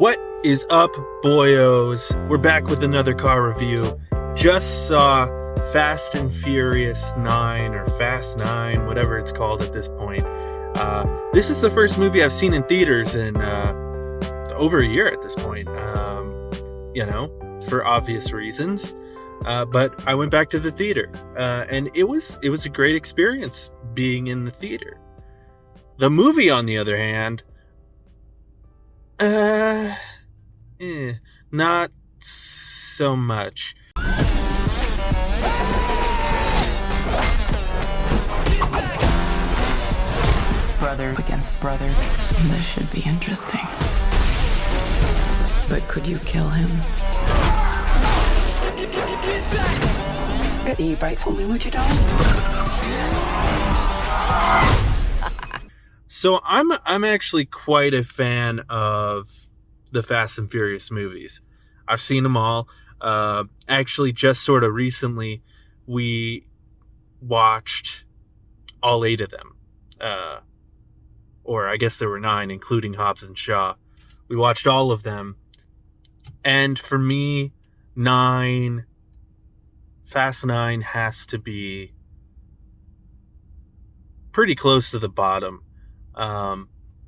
What is up, boyos? We're back with another car review. Just saw Fast and Furious 9 or Fast 9, whatever it's called at this point. This is the first movie I've seen in theaters in over a year at this point, for obvious reasons. But I went back to the theater, and it was a great experience being in the theater. The movie, on the other hand, not so much. Brother against brother. This should be interesting. But could you kill him? Get the e-brake for me, would you, darling? So I'm actually quite a fan of the Fast and Furious movies. I've seen them all. Actually, just sort of recently, we watched all 8 of them. Or I guess there were 9, including Hobbs and Shaw. We watched all of them. And for me, Fast 9 has to be pretty close to the bottom.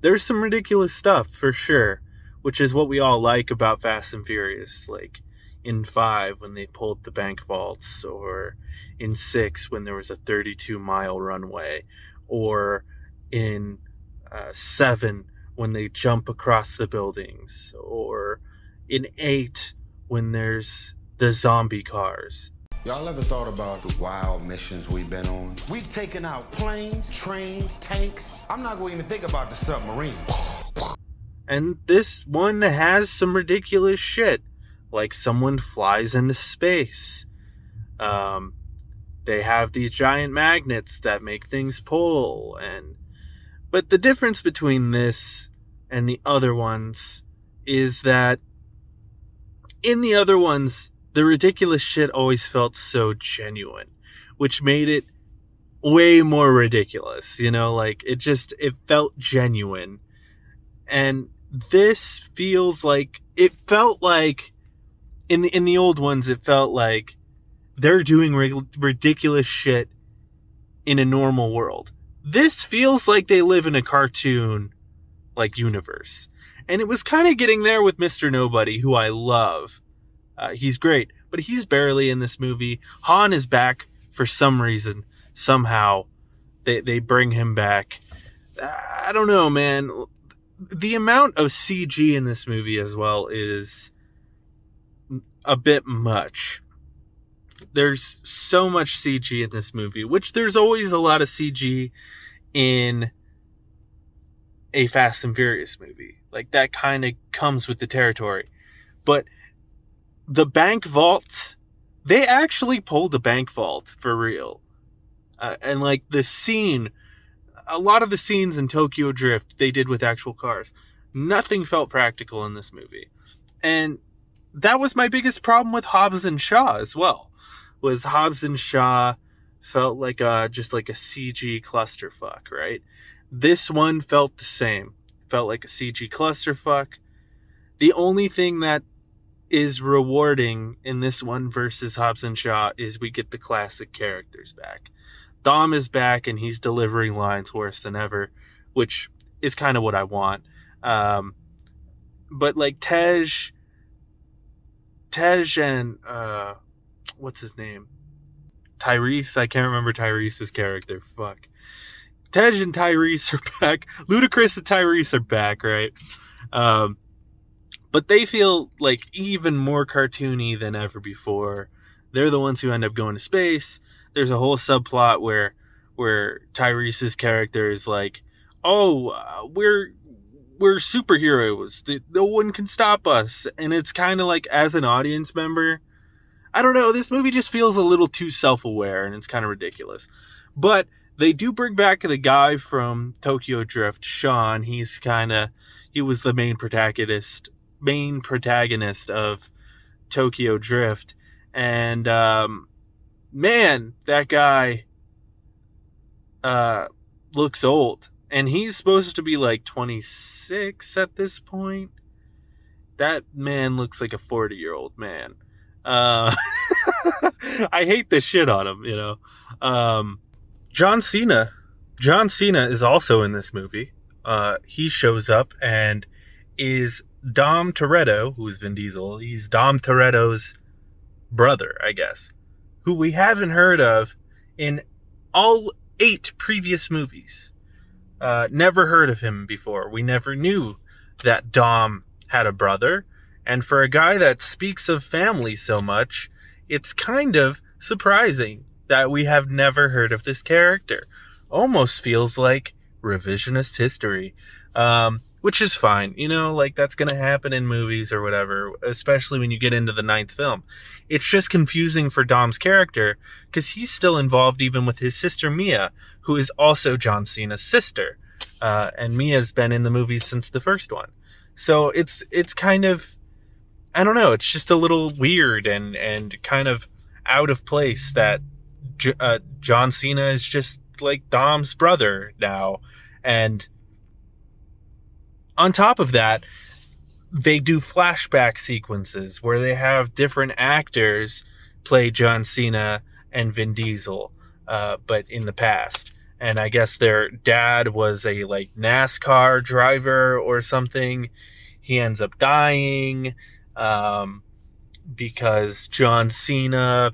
There's some ridiculous stuff, for sure, which is what we all like about Fast and Furious. Like in 5, when they pulled the bank vaults, or in 6, when there was a 32-mile runway, or in 7, when they jump across the buildings, or in 8, when there's the zombie cars. Y'all ever thought about the wild missions we've been on? We've taken out planes, trains, tanks. I'm not going to even think about the submarine. And this one has some ridiculous shit. Like someone flies into space. They have these giant magnets that make things pull. But the difference between this and the other ones is that in the other ones, the ridiculous shit always felt so genuine, which made it way more ridiculous. It felt genuine. And this it felt like in the old ones, it felt like they're doing ridiculous shit in a normal world. This feels like they live in a cartoon universe. And it was kind of getting there with Mr. Nobody, who I love. He's great, but he's barely in this movie. Han is back for some reason. Somehow they bring him back. I don't know, man. The amount of CG in this movie as well is a bit much. There's so much CG in this movie, which there's always a lot of CG in a Fast and Furious movie. Like, that kind of comes with the territory. But the bank vault, they actually pulled the bank vault for real. And the scene, a lot of the scenes in Tokyo Drift, they did with actual cars. Nothing felt practical in this movie. And that was my biggest problem with Hobbs and Shaw as well. Was Hobbs and Shaw felt like just like a CG clusterfuck, right? This one felt the same. Felt like a CG clusterfuck. The only thing that is rewarding in this one versus Hobbs and Shaw is we get the classic characters back. Dom is back and he's delivering lines worse than ever, which is kind of what I want. But like Tej and what's his name? Tyrese. I can't remember Tyrese's character. Fuck. Tej and Tyrese are back. Ludacris and Tyrese are back, right? But they feel like even more cartoony than ever before. They're the ones who end up going to space. There's a whole subplot where Tyrese's character is like, we're superheroes. No one can stop us. And it's kind of like, as an audience member, I don't know, this movie just feels a little too self-aware, and it's kind of ridiculous. But they do bring back the guy from Tokyo Drift, Sean. He was the main protagonist of Tokyo Drift. And, man, that guy looks old. And he's supposed to be like 26 at this point. That man looks like a 40-year-old man. Uh, I hate this shit on him, you know. John Cena. John Cena is also in this movie. He shows up and is Dom Toretto, who is Vin Diesel. He's Dom Toretto's brother, I guess, who we haven't heard of in all 8 previous movies. Never heard of him before. We never knew that Dom had a brother. And for a guy that speaks of family so much, it's kind of surprising that we have never heard of this character. Almost feels like revisionist history. Which is fine, you know, like that's going to happen in movies or whatever, especially when you get into the 9th film. It's just confusing for Dom's character because he's still involved even with his sister Mia, who is also John Cena's sister. And Mia's been in the movies since the first one. So it's kind of, I don't know, it's just a little weird and kind of out of place that John Cena is just like Dom's brother now. And on top of that, they do flashback sequences where they have different actors play John Cena and Vin Diesel, but in the past. And I guess their dad was a like NASCAR driver or something. He ends up dying because John Cena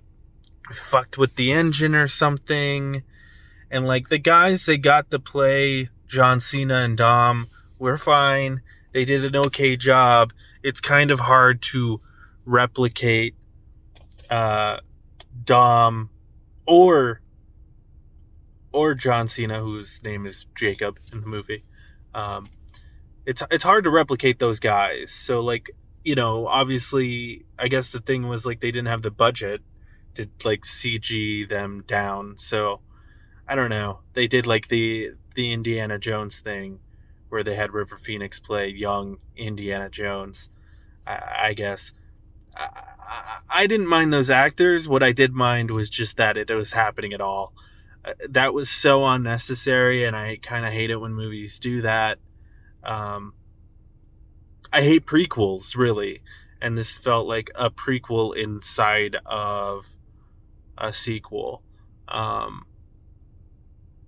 fucked with the engine or something. And like the guys they got to play John Cena and Dom were fine. They did an okay job. It's kind of hard to replicate Dom or John Cena, whose name is Jacob in the movie. It's hard to replicate those guys. So like, you know, obviously, I guess the thing was like they didn't have the budget to like CG them down. So I don't know. They did like the Indiana Jones thing, where they had River Phoenix play young Indiana Jones, I guess. I didn't mind those actors. What I did mind was just that it was happening at all. That was so unnecessary, and I kind of hate it when movies do that. I hate prequels, really, and this felt like a prequel inside of a sequel.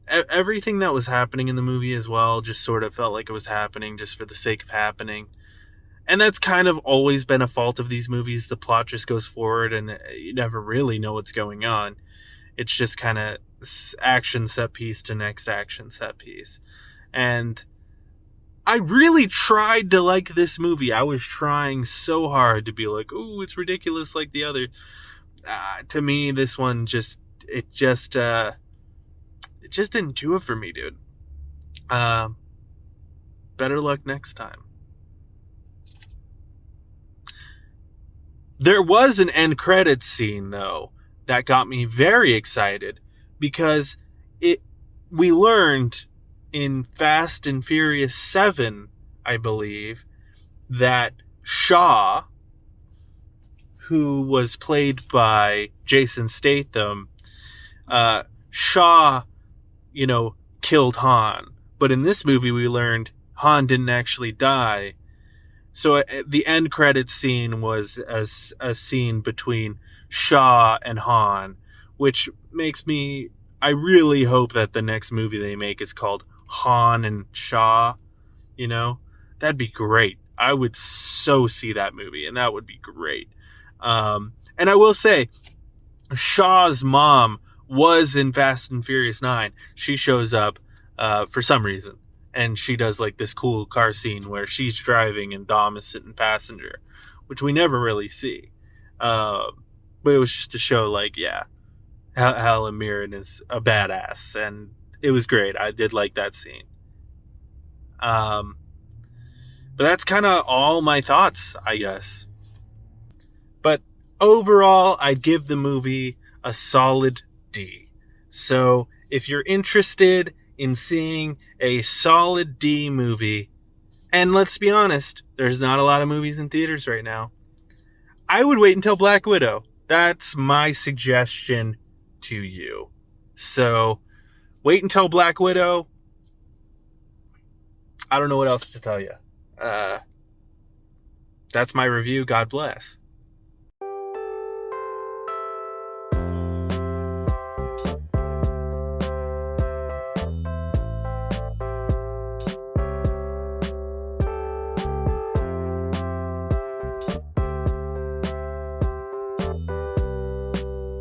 Everything that was happening in the movie as well just sort of felt like it was happening just for the sake of happening. And that's kind of always been a fault of these movies. The plot just goes forward and you never really know what's going on. It's just kind of action set piece to next action set piece. And I really tried to like this movie. I was trying so hard to be like, ooh, it's ridiculous like the other. To me, this one just didn't do it for me, dude. Better luck next time. There was an end credits scene, though, that got me very excited because we learned in Fast and Furious 7, I believe, that Shaw, who was played by Jason Statham, Shaw, you know, killed Han. But in this movie, we learned Han didn't actually die. So the end credits scene was a scene between Shaw and Han, which makes me... I really hope that the next movie they make is called Han and Shaw. You know? That'd be great. I would so see that movie, and that would be great. And I will say, Shaw's mom was in Fast and Furious 9. She shows up for some reason. And she does like this cool car scene where she's driving and Dom is sitting passenger, which we never really see. But it was just to show like, yeah, Helen Mirren is a badass. And it was great. I did like that scene. But that's kind of all my thoughts, I guess. But overall, I'd give the movie a solid D. So if you're interested in seeing a solid D movie, and let's be honest, there's not a lot of movies in theaters right now, I would wait until Black Widow. That's my suggestion to you. So wait until Black Widow. I don't know what else to tell you. That's my review. God bless.